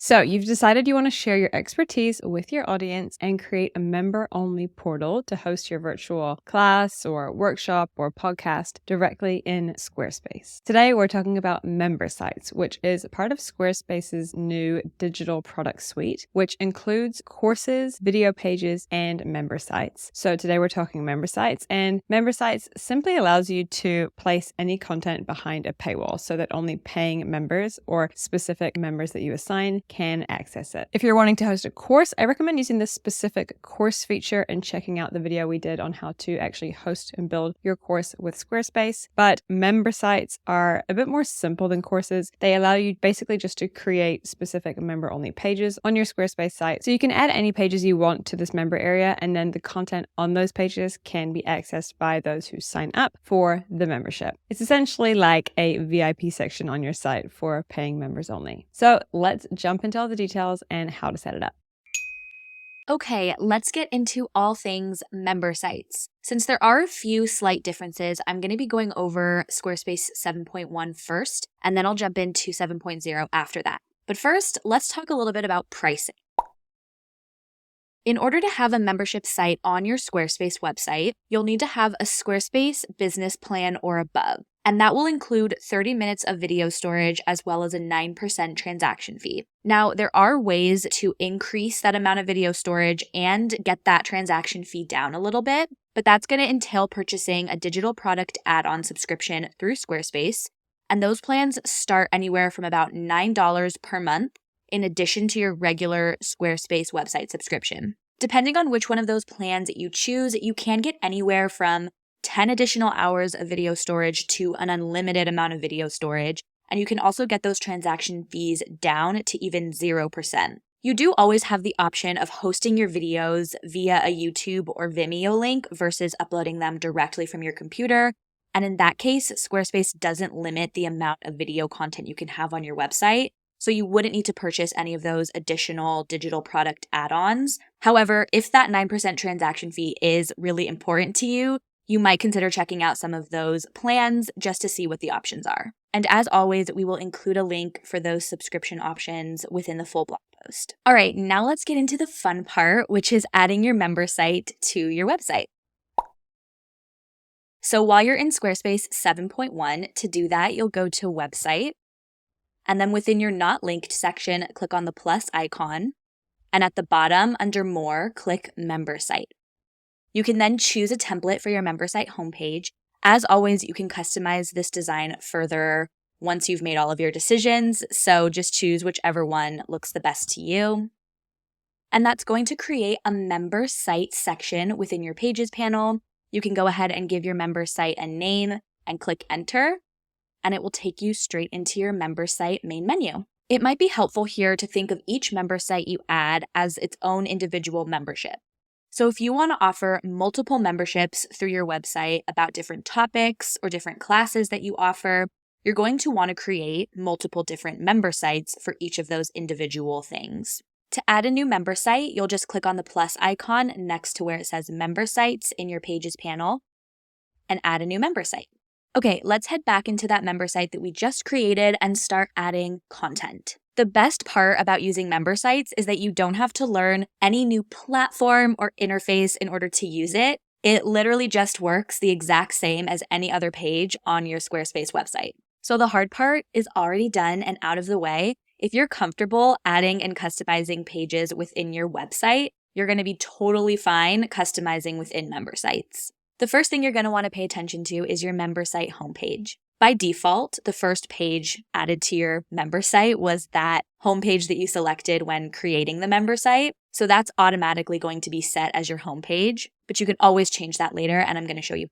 So you've decided you want to share your expertise with your audience and create a member-only portal to host your virtual class or workshop or podcast directly in Squarespace. Today, we're talking about Member Sites, which is part of Squarespace's new digital product suite, which includes courses, video pages, and member sites. So today we're talking Member Sites, and Member Sites simply allows you to place any content behind a paywall so that only paying members or specific members that you assign can access it. If you're wanting to host a course, I recommend using this specific course feature and checking out the video we did on how to actually host and build your course with Squarespace. But member sites are a bit more simple than courses. They allow you basically just to create specific member-only pages on your Squarespace site. So you can add any pages you want to this member area, and then the content on those pages can be accessed by those who sign up for the membership. It's essentially like a VIP section on your site for paying members only. So let's jump into all the details and how to set it up. Okay, let's get into all things member sites. Since there are a few slight differences, I'm going to be going over Squarespace 7.1 first, and then I'll jump into 7.0 after that. But first, let's talk a little bit about pricing. In order to have a membership site on your Squarespace website, you'll need to have a Squarespace business plan or above. And that will include 30 minutes of video storage as well as a 9% transaction fee. Now, there are ways to increase that amount of video storage and get that transaction fee down a little bit, but that's going to entail purchasing a digital product add-on subscription through Squarespace. And those plans start anywhere from about $9 per month in addition to your regular Squarespace website subscription. Depending on which one of those plans you choose, you can get anywhere from 10 additional hours of video storage to an unlimited amount of video storage, and you can also get those transaction fees down to even 0%. You do always have the option of hosting your videos via a YouTube or Vimeo link versus uploading them directly from your computer, and in that case, Squarespace doesn't limit the amount of video content you can have on your website, so you wouldn't need to purchase any of those additional digital product add-ons. However, if that 9% transaction fee is really important to you, you might consider checking out some of those plans just to see what the options are. And as always, we will include a link for those subscription options within the full blog post. All right, now let's get into the fun part, which is adding your member site to your website. So while you're in Squarespace 7.1, to do that, you'll go to Website, and then within your Not Linked section, click on the plus icon, and at the bottom, under More, click Member Site. You can then choose a template for your member site homepage. As always, you can customize this design further once you've made all of your decisions, so just choose whichever one looks the best to you. And that's going to create a member site section within your Pages panel. You can go ahead and give your member site a name and click Enter, and it will take you straight into your member site main menu. It might be helpful here to think of each member site you add as its own individual membership. So if you want to offer multiple memberships through your website about different topics or different classes that you offer, you're going to want to create multiple different member sites for each of those individual things. To add a new member site, you'll just click on the plus icon next to where it says Member Sites in your Pages panel and add a new member site. Okay, let's head back into that member site that we just created and start adding content. The best part about using member sites is that you don't have to learn any new platform or interface in order to use it. It literally just works the exact same as any other page on your Squarespace website. So the hard part is already done and out of the way. If you're comfortable adding and customizing pages within your website, you're going to be totally fine customizing within member sites. The first thing you're going to want to pay attention to is your member site homepage. By default, the first page added to your member site was that homepage that you selected when creating the member site. So that's automatically going to be set as your homepage, but you can always change that later, and I'm going to show you.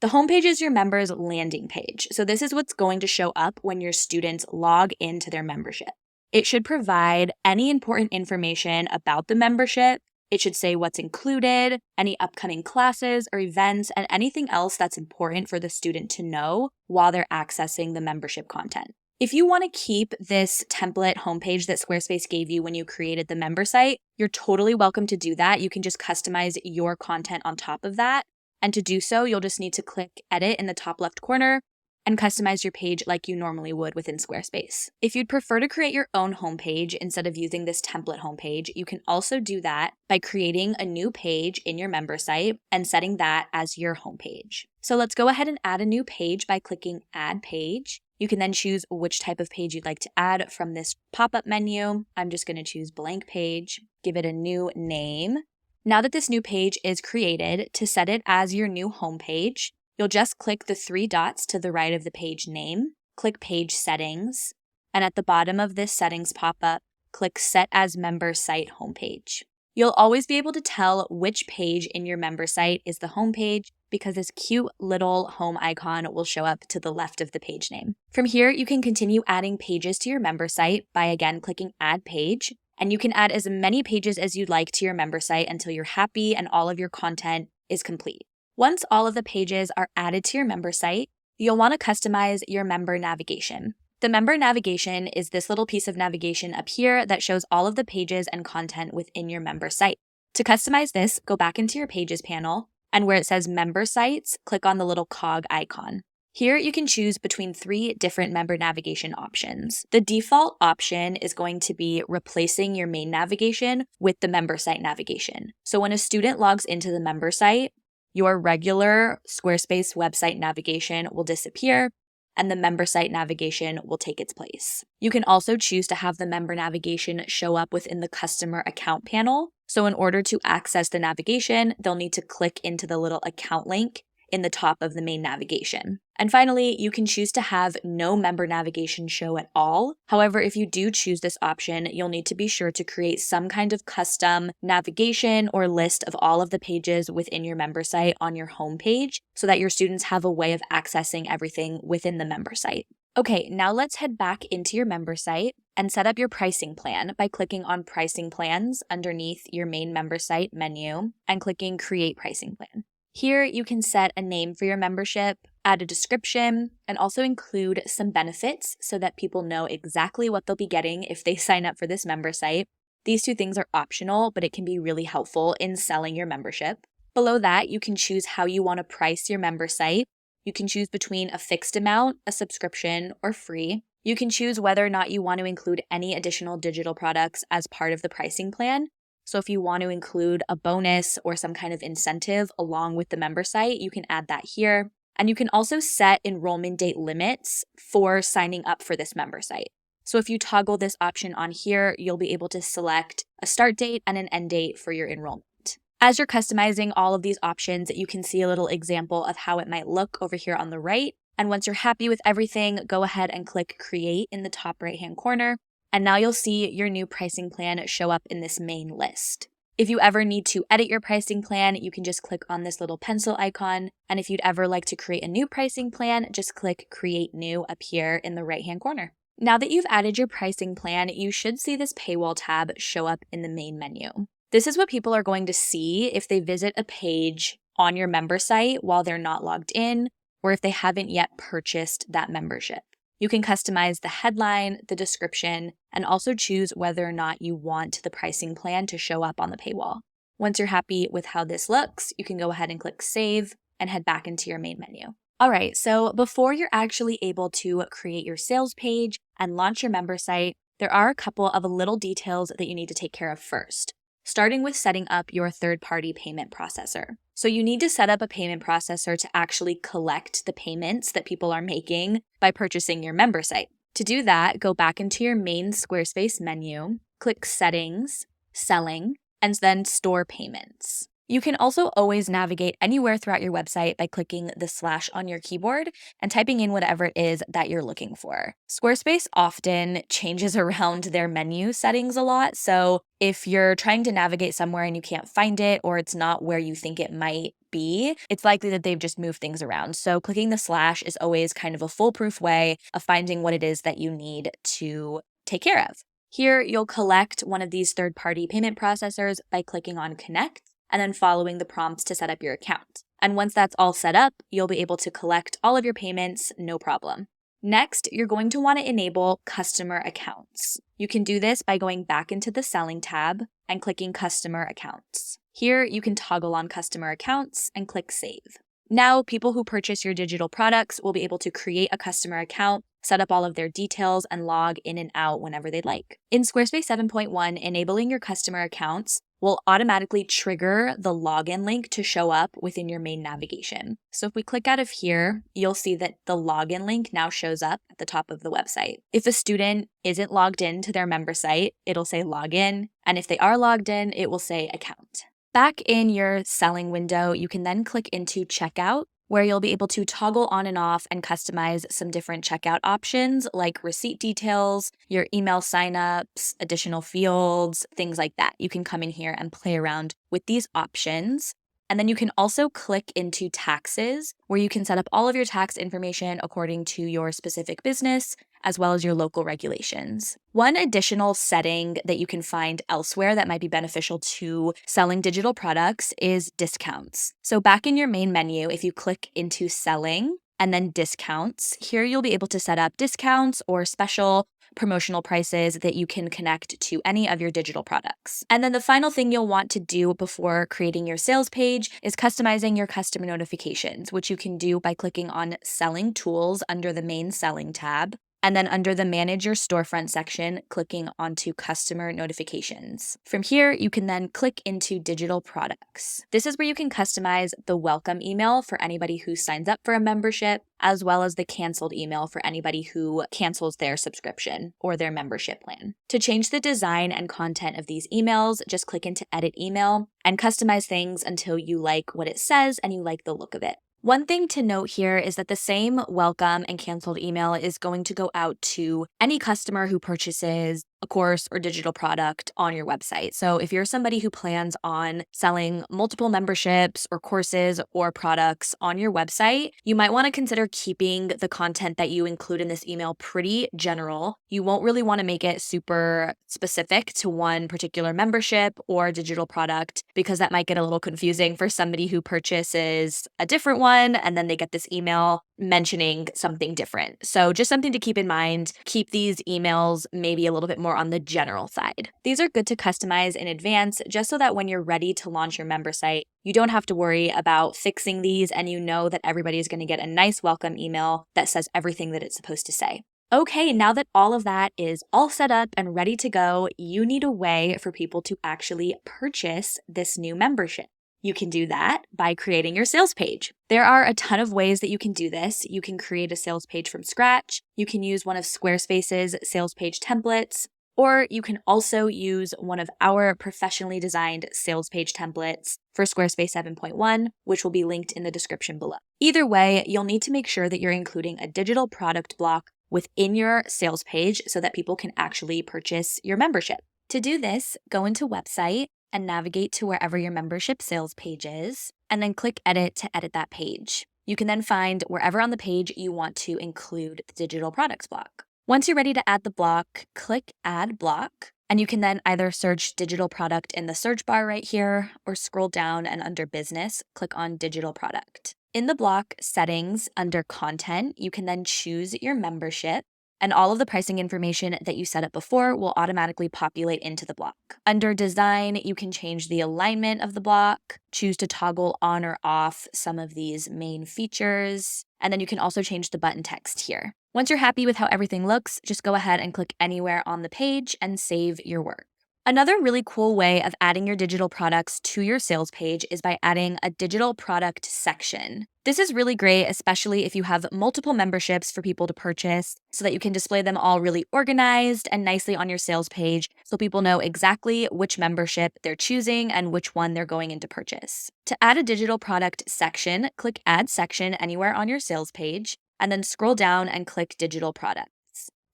The homepage is your members' landing page. So this is what's going to show up when your students log into their membership. It should provide any important information about the membership. It should say what's included, any upcoming classes or events, and anything else that's important for the student to know while they're accessing the membership content. If you want to keep this template homepage that Squarespace gave you when you created the member site, you're totally welcome to do that. You can just customize your content on top of that. And to do so, you'll just need to click Edit in the top left corner and customize your page like you normally would within Squarespace. If you'd prefer to create your own homepage instead of using this template homepage, you can also do that by creating a new page in your member site and setting that as your homepage. So let's go ahead and add a new page by clicking Add Page. You can then choose which type of page you'd like to add from this pop-up menu. I'm just going to choose Blank Page, give it a new name. Now that this new page is created, to set it as your new homepage, you'll just click the 3 dots to the right of the page name, click Page Settings, and at the bottom of this settings pop-up, click Set as Member Site Homepage. You'll always be able to tell which page in your member site is the homepage because this cute little home icon will show up to the left of the page name. From here, you can continue adding pages to your member site by again clicking Add Page, and you can add as many pages as you'd like to your member site until you're happy and all of your content is complete. Once all of the pages are added to your member site, you'll want to customize your member navigation. The member navigation is this little piece of navigation up here that shows all of the pages and content within your member site. To customize this, go back into your Pages panel, and where it says Member Sites, click on the little cog icon. Here you can choose between 3 different member navigation options. The default option is going to be replacing your main navigation with the member site navigation. So when a student logs into the member site, your regular Squarespace website navigation will disappear and the member site navigation will take its place. You can also choose to have the member navigation show up within the customer account panel. So in order to access the navigation, they'll need to click into the little account link in the top of the main navigation. And finally, you can choose to have no member navigation show at all. However, if you do choose this option, you'll need to be sure to create some kind of custom navigation or list of all of the pages within your member site on your home page so that your students have a way of accessing everything within the member site. Okay, now let's head back into your member site and set up your pricing plan by clicking on Pricing Plans underneath your main member site menu and clicking Create Pricing Plan. Here, you can set a name for your membership, add a description, and also include some benefits so that people know exactly what they'll be getting if they sign up for this member site. These 2 things are optional, but it can be really helpful in selling your membership. Below that, you can choose how you want to price your member site. You can choose between a fixed amount, a subscription, or free. You can choose whether or not you want to include any additional digital products as part of the pricing plan. So if you want to include a bonus or some kind of incentive along with the member site, you can add that here. And you can also set enrollment date limits for signing up for this member site. So if you toggle this option on here, you'll be able to select a start date and an end date for your enrollment. As you're customizing all of these options, you can see a little example of how it might look over here on the right. And once you're happy with everything, go ahead and click Create in the top right-hand corner. And now you'll see your new pricing plan show up in this main list. If you ever need to edit your pricing plan, you can just click on this little pencil icon. And if you'd ever like to create a new pricing plan, just click Create New up here in the right-hand corner. Now that you've added your pricing plan, you should see this paywall tab show up in the main menu. This is what people are going to see if they visit a page on your member site while they're not logged in, or if they haven't yet purchased that membership. You can customize the headline, the description, and also choose whether or not you want the pricing plan to show up on the paywall. Once you're happy with how this looks, you can go ahead and click Save and head back into your main menu. All right, so before you're actually able to create your sales page and launch your member site, there are a couple of little details that you need to take care of first, starting with setting up your third-party payment processor. So you need to set up a payment processor to actually collect the payments that people are making by purchasing your member site. To do that, go back into your main Squarespace menu, click Settings, Selling, and then Store Payments. You can also always navigate anywhere throughout your website by clicking the slash on your keyboard and typing in whatever it is that you're looking for. Squarespace often changes around their menu settings a lot, so if you're trying to navigate somewhere and you can't find it or it's not where you think it might be, it's likely that they've just moved things around. So clicking the slash is always kind of a foolproof way of finding what it is that you need to take care of. Here, you'll collect one of these third-party payment processors by clicking on Connect, and then following the prompts to set up your account. And once that's all set up, you'll be able to collect all of your payments, no problem. Next, you're going to want to enable customer accounts. You can do this by going back into the Selling tab and clicking Customer Accounts. Here, you can toggle on customer accounts and click Save. Now, people who purchase your digital products will be able to create a customer account, set up all of their details, and log in and out whenever they'd like. In Squarespace 7.1, enabling your customer accounts will automatically trigger the login link to show up within your main navigation. So if we click out of here, you'll see that the login link now shows up at the top of the website. If a student isn't logged in to their member site, it'll say login, and if they are logged in, it will say account. Back in your selling window, you can then click into checkout, where you'll be able to toggle on and off and customize some different checkout options like receipt details, your email signups, additional fields, things like that. You can come in here and play around with these options. And then you can also click into taxes, where you can set up all of your tax information according to your specific business, as well as your local regulations. One additional setting that you can find elsewhere that might be beneficial to selling digital products is discounts. So back in your main menu, if you click into selling and then discounts, here you'll be able to set up discounts or special promotional prices that you can connect to any of your digital products. And then the final thing you'll want to do before creating your sales page is customizing your customer notifications, which you can do by clicking on Selling Tools under the main Selling tab. And then under the Manage Your Storefront section, clicking onto Customer Notifications. From here, you can then click into Digital Products. This is where you can customize the welcome email for anybody who signs up for a membership, as well as the canceled email for anybody who cancels their subscription or their membership plan. To change the design and content of these emails, just click into Edit Email and customize things until you like what it says and you like the look of it. One thing to note here is that the same welcome and canceled email is going to go out to any customer who purchases a course or digital product on your website. So if you're somebody who plans on selling multiple memberships or courses or products on your website, you might want to consider keeping the content that you include in this email pretty general. You won't really want to make it super specific to one particular membership or digital product, because that might get a little confusing for somebody who purchases a different one and then they get this email mentioning something different. So just something to keep in mind. Keep these emails maybe a little bit more on the general side. These are good to customize in advance, just so that when you're ready to launch your member site, you don't have to worry about fixing these, and you know that everybody is going to get a nice welcome email that says everything that it's supposed to say. Okay, now that all of that is all set up and ready to go, you need a way for people to actually purchase this new membership. You can do that by creating your sales page. There are a ton of ways that you can do this. You can create a sales page from scratch. You can use one of Squarespace's sales page templates, or you can also use one of our professionally designed sales page templates for Squarespace 7.1, which will be linked in the description below. Either way, you'll need to make sure that you're including a digital product block within your sales page so that people can actually purchase your membership. To do this, go into Website and navigate to wherever your membership sales page is, and then click Edit to edit that page. You can then find wherever on the page you want to include the digital products block. Once you're ready to add the block, click Add Block, and you can then either search digital product in the search bar right here, or scroll down and under Business, click on Digital Product. In the block settings under Content, you can then choose your membership, and all of the pricing information that you set up before will automatically populate into the block. Under Design, you can change the alignment of the block, choose to toggle on or off some of these main features, and then you can also change the button text here. Once you're happy with how everything looks, just go ahead and click anywhere on the page and save your work. Another really cool way of adding your digital products to your sales page is by adding a digital product section. This is really great, especially if you have multiple memberships for people to purchase, so that you can display them all really organized and nicely on your sales page so people know exactly which membership they're choosing and which one they're going in to purchase. To add a digital product section, click Add Section anywhere on your sales page, and then scroll down and click Digital Products.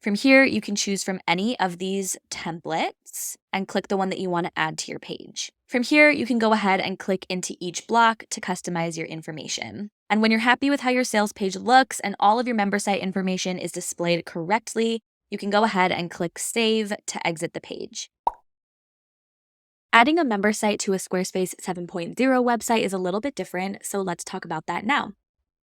From here, you can choose from any of these templates and click the one that you want to add to your page. From here, you can go ahead and click into each block to customize your information. And when you're happy with how your sales page looks and all of your member site information is displayed correctly, you can go ahead and click Save to exit the page. Adding a member site to a Squarespace 7.0 website is a little bit different, so let's talk about that now.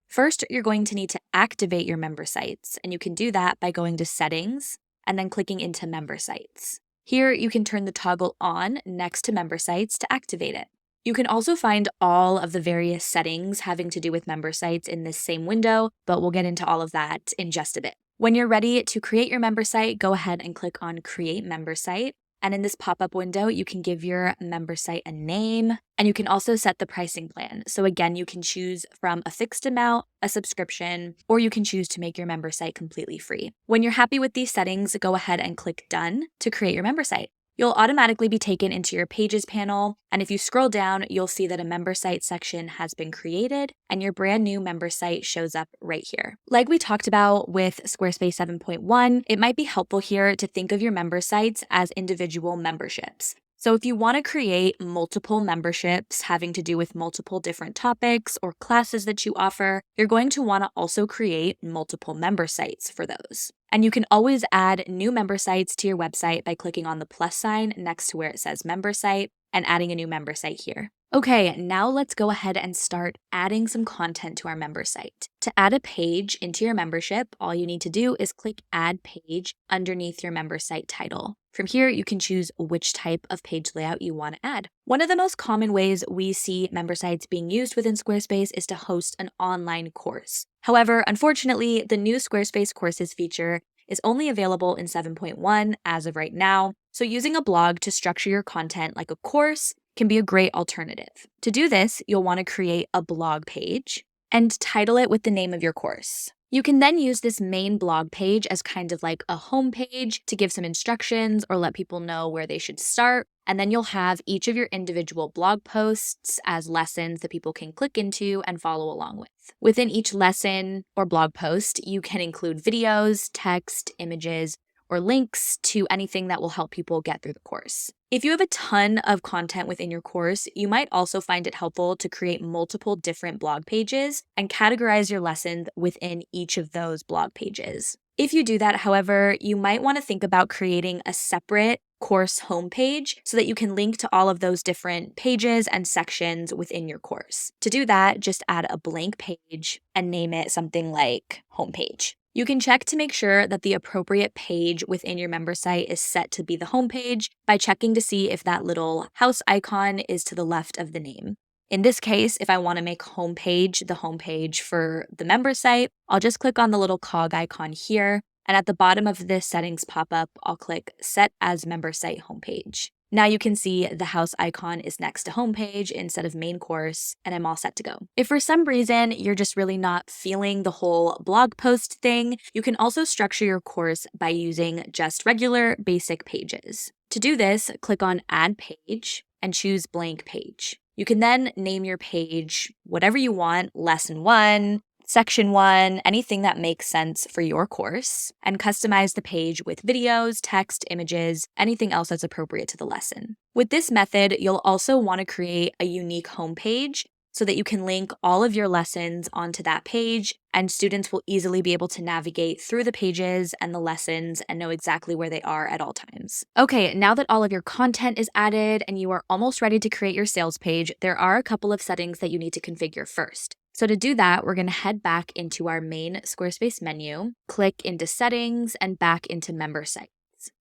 First, you're going to need to activate your member sites, and you can do that by going to Settings and then clicking into Member Sites. Here, you can turn the toggle on next to Member Sites to activate it. You can also find all of the various settings having to do with member sites in this same window, but we'll get into all of that in just a bit. When you're ready to create your member site, go ahead and click on Create Member Site. And in this pop-up window, you can give your member site a name, and you can also set the pricing plan. So again, you can choose from a fixed amount, a subscription, or you can choose to make your member site completely free. When you're happy with these settings, go ahead and click Done to create your member site. You'll automatically be taken into your Pages panel, and if you scroll down, you'll see that a member site section has been created, and your brand new member site shows up right here. Like we talked about with Squarespace 7.1, it might be helpful here to think of your member sites as individual memberships. So if you want to create multiple memberships having to do with multiple different topics or classes that you offer, you're going to want to also create multiple member sites for those. And you can always add new member sites to your website by clicking on the plus sign next to where it says member site and adding a new member site here. Okay, now let's go ahead and start adding some content to our member site. To add a page into your membership, all you need to do is click Add Page underneath your member site title. From here, you can choose which type of page layout you want to add. One of the most common ways we see member sites being used within Squarespace is to host an online course. However, unfortunately, the new Squarespace Courses feature is only available in 7.1 as of right now, so using a blog to structure your content like a course can be a great alternative. To do this, you'll want to create a blog page and title it with the name of your course. You can then use this main blog page as kind of like a home page to give some instructions or let people know where they should start. And then you'll have each of your individual blog posts as lessons that people can click into and follow along with. Within each lesson or blog post, you can include videos, text, images, or links to anything that will help people get through the course. If you have a ton of content within your course, you might also find it helpful to create multiple different blog pages and categorize your lessons within each of those blog pages. If you do that, however, you might want to think about creating a separate course homepage so that you can link to all of those different pages and sections within your course. To do that, just add a blank page and name it something like homepage. You can check to make sure that the appropriate page within your member site is set to be the homepage by checking to see if that little house icon is to the left of the name. In this case, if I want to make homepage the homepage for the member site, I'll just click on the little cog icon here, and at the bottom of this settings pop-up, I'll click Set as Member Site Homepage. Now you can see the house icon is next to homepage instead of main course, and I'm all set to go. If for some reason you're just really not feeling the whole blog post thing, you can also structure your course by using just regular basic pages. To do this, click on Add Page and choose Blank Page. You can then name your page whatever you want, Lesson 1, Section 1, anything that makes sense for your course, and customize the page with videos, text, images, anything else that's appropriate to the lesson. With this method, you'll also want to create a unique homepage so that you can link all of your lessons onto that page, and students will easily be able to navigate through the pages and the lessons and know exactly where they are at all times. Okay, now that all of your content is added and you are almost ready to create your sales page, there are a couple of settings that you need to configure first. So to do that, we're going to head back into our main Squarespace menu, click into Settings, and back into Member Sites.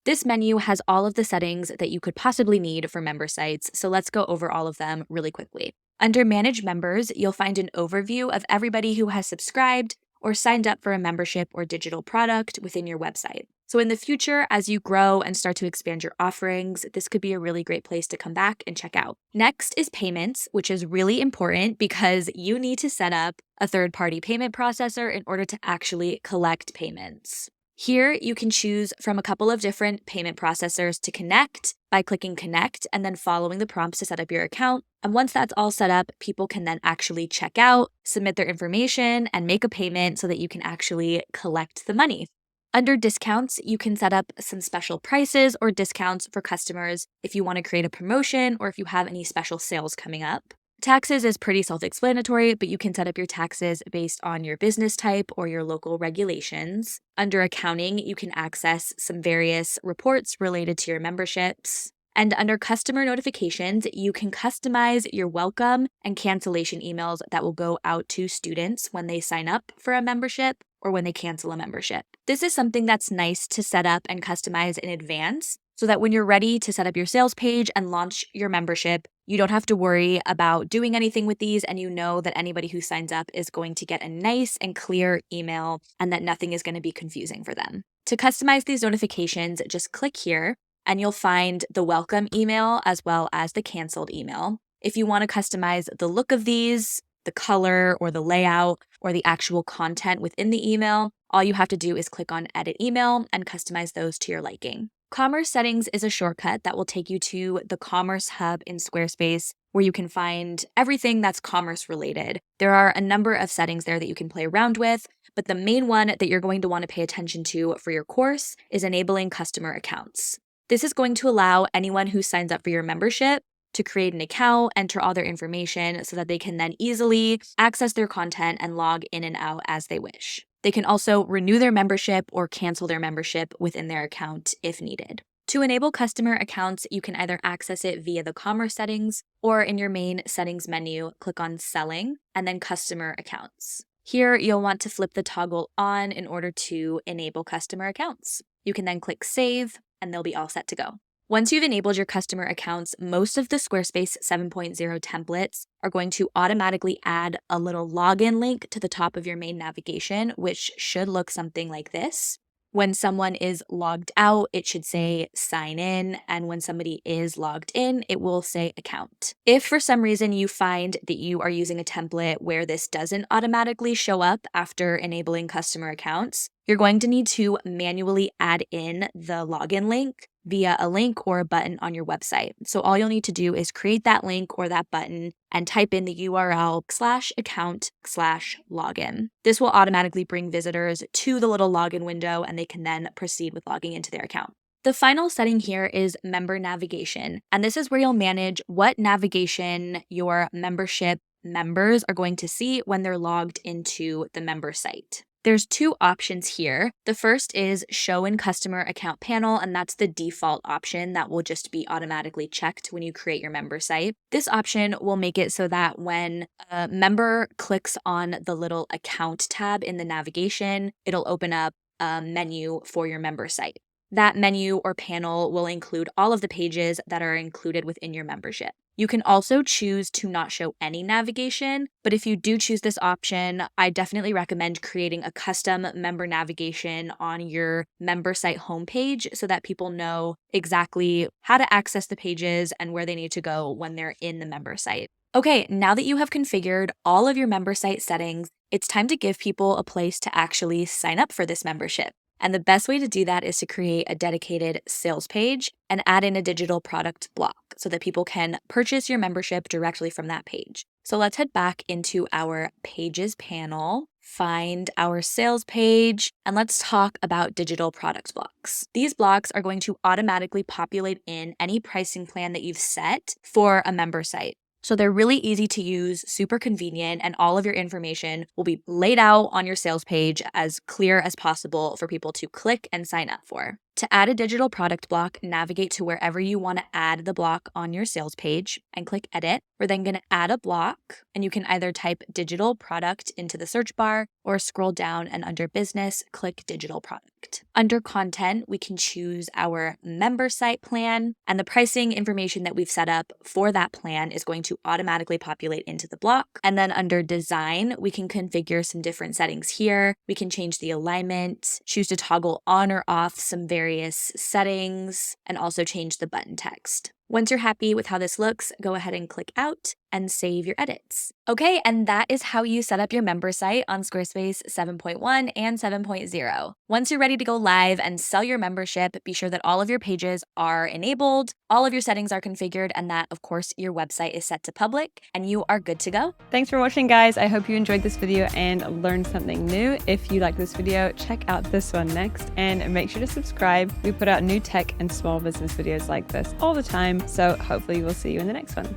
This menu has all of the settings that you could possibly need for member sites, so let's go over all of them really quickly. Under Manage Members, you'll find an overview of everybody who has subscribed or signed up for a membership or digital product within your website. So in the future, as you grow and start to expand your offerings, this could be a really great place to come back and check out. Next is payments, which is really important because you need to set up a third-party payment processor in order to actually collect payments. Here, you can choose from a couple of different payment processors to connect by clicking Connect and then following the prompts to set up your account. And once that's all set up, people can then actually check out, submit their information, and make a payment so that you can actually collect the money. Under discounts, you can set up some special prices or discounts for customers if you want to create a promotion or if you have any special sales coming up. Taxes is pretty self-explanatory, but you can set up your taxes based on your business type or your local regulations. Under accounting, you can access some various reports related to your memberships. And under customer notifications, you can customize your welcome and cancellation emails that will go out to students when they sign up for a membership or when they cancel a membership. This is something that's nice to set up and customize in advance so that when you're ready to set up your sales page and launch your membership, You don't have to worry about doing anything with these, and you know that anybody who signs up is going to get a nice and clear email and that nothing is going to be confusing for them. To customize these notifications, just click here and you'll find the welcome email as well as the canceled email. If you want to customize the look of these, the color or the layout or the actual content within the email, all you have to do is click on Edit Email and customize those to your liking. Commerce Settings is a shortcut that will take you to the Commerce Hub in Squarespace, where you can find everything that's commerce related. There are a number of settings there that you can play around with, but the main one that you're going to want to pay attention to for your course is enabling customer accounts. This is going to allow anyone who signs up for your membership to create an account, enter all their information so that they can then easily access their content and log in and out as they wish. They can also renew their membership or cancel their membership within their account if needed. To enable customer accounts, you can either access it via the commerce settings or in your main settings menu, click on Selling and then Customer Accounts. Here, you'll want to flip the toggle on in order to enable customer accounts. You can then click Save and they'll be all set to go. Once you've enabled your customer accounts, most of the Squarespace 7.0 templates are going to automatically add a little login link to the top of your main navigation, which should look something like this. When someone is logged out, it should say sign in, and when somebody is logged in, it will say account. If for some reason you find that you are using a template where this doesn't automatically show up after enabling customer accounts, you're going to need to manually add in the login link via a link or a button on your website. So all you'll need to do is create that link or that button and type in the URL /account/login. This will automatically bring visitors to the little login window and they can then proceed with logging into their account. The final setting here is member navigation, and this is where you'll manage what navigation your membership members are going to see when they're logged into the member site. There's two options here. The first is Show in Customer Account Panel, and that's the default option that will just be automatically checked when you create your member site. This option will make it so that when a member clicks on the little account tab in the navigation, it'll open up a menu for your member site. That menu or panel will include all of the pages that are included within your membership. You can also choose to not show any navigation, but if you do choose this option, I definitely recommend creating a custom member navigation on your member site homepage so that people know exactly how to access the pages and where they need to go when they're in the member site. Okay, now that you have configured all of your member site settings, it's time to give people a place to actually sign up for this membership. And the best way to do that is to create a dedicated sales page and add in a digital product block so that people can purchase your membership directly from that page. So let's head back into our Pages panel, find our sales page, and let's talk about digital product blocks. These blocks are going to automatically populate in any pricing plan that you've set for a member site. So they're really easy to use, super convenient, and all of your information will be laid out on your sales page as clear as possible for people to click and sign up for. To add a digital product block, navigate to wherever you want to add the block on your sales page and click Edit. We're then going to add a block, and you can either type digital product into the search bar or scroll down and under business, click digital product. Under content, we can choose our member site plan, and the pricing information that we've set up for that plan is going to automatically populate into the block. And then under design, we can configure some different settings here. We can change the alignment, choose to toggle on or off some various settings, and also change the button text. Once you're happy with how this looks, go ahead and click out and save your edits. Okay, and that is how you set up your member site on Squarespace 7.1 and 7.0. Once you're ready to go live and sell your membership, be sure that all of your pages are enabled, all of your settings are configured, and that, of course, your website is set to public, and you are good to go. Thanks for watching, guys. I hope you enjoyed this video and learned something new. If you like this video, check out this one next, and make sure to subscribe. We put out new tech and small business videos like this all the time, so hopefully we'll see you in the next one.